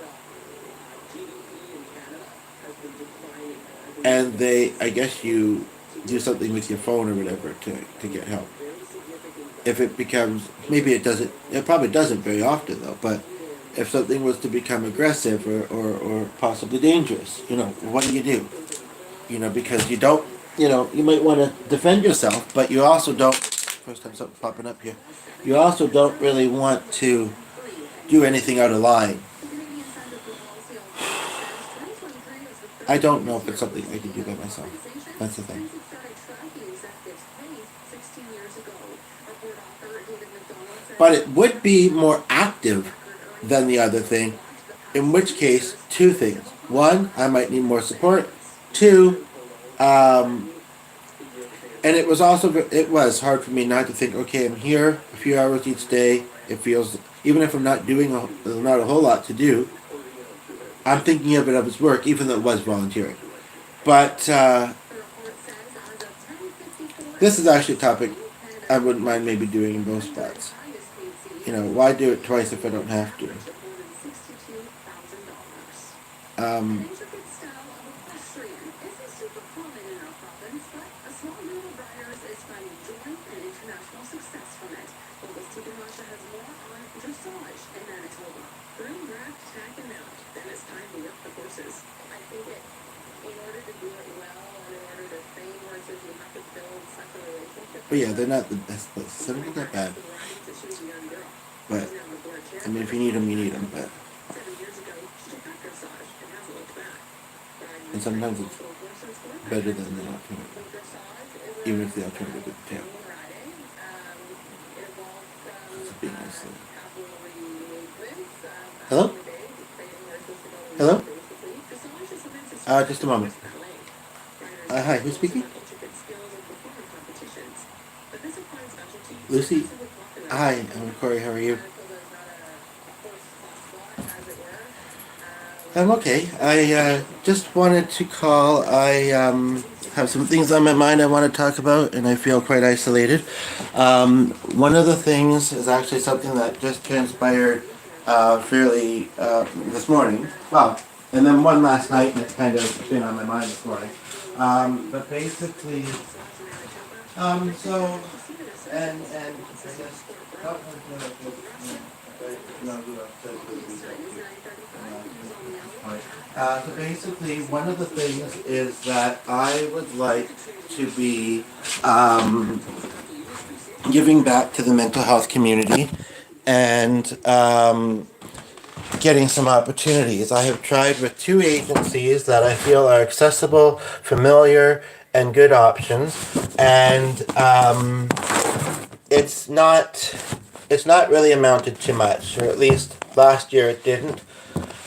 and I guess you do something with your phone or whatever to get help? If it becomes, maybe it probably doesn't very often though, but if something was to become aggressive or possibly dangerous, what do you do? Because you don't, you might want to defend yourself, but you also don't, first time something's popping up here, you also don't really want to do anything out of line. I don't know if it's something I can do by myself. That's the thing. But it would be more active than the other thing, in which case, two things. One, I might need more support. Two, and it was hard for me not to think, okay, I'm here a few hours each day. It feels, even if I'm not doing not a whole lot to do, I'm thinking of it as work, even though it was volunteering. But this is actually a topic I wouldn't mind maybe doing in both spots. Why do it twice if I don't have to? But yeah, they're not the best places. They're not that bad. But, I mean, if you need them, you need them. But, and sometimes it's better than the alternative. Even if the alternative is tail. It's being isolated. Hello? Hello? Just a moment. Hi, who's speaking? Lucy? Hi, I'm Corey, how are you? I'm okay. I just wanted to call. I have some things on my mind I want to talk about, and I feel quite isolated. One of the things is actually something that just transpired fairly this morning. Well, and then one last night, and it's kind of been on my mind this morning. But basically, so, and I guess, So basically, one of the things is that I would like to be giving back to the mental health community and getting some opportunities. I have tried with two agencies that I feel are accessible, familiar, and good options, and it's not really amounted to much, or at least last year it didn't,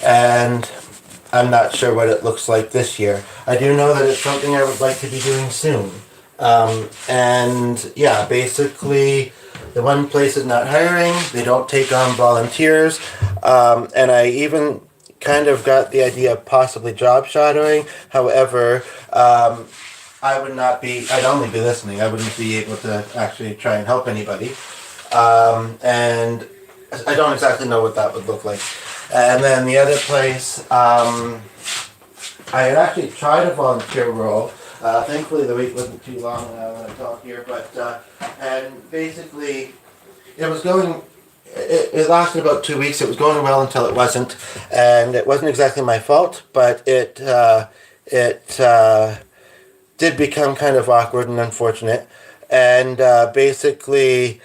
and I'm not sure what it looks like this year. I do know that it's something I would like to be doing soon. And yeah, basically, the one place is not hiring, they don't take on volunteers, and I even kind of got the idea of possibly job shadowing. However, I'd only be listening. I wouldn't be able to actually try and help anybody. And I don't exactly know what that would look like. And then the other place, I had actually tried a volunteer role. Thankfully, the wait wasn't too long when I talk here, but and basically, it was going. It lasted about 2 weeks. It was going well until it wasn't, and it wasn't exactly my fault, but it did become kind of awkward and unfortunate, and basically.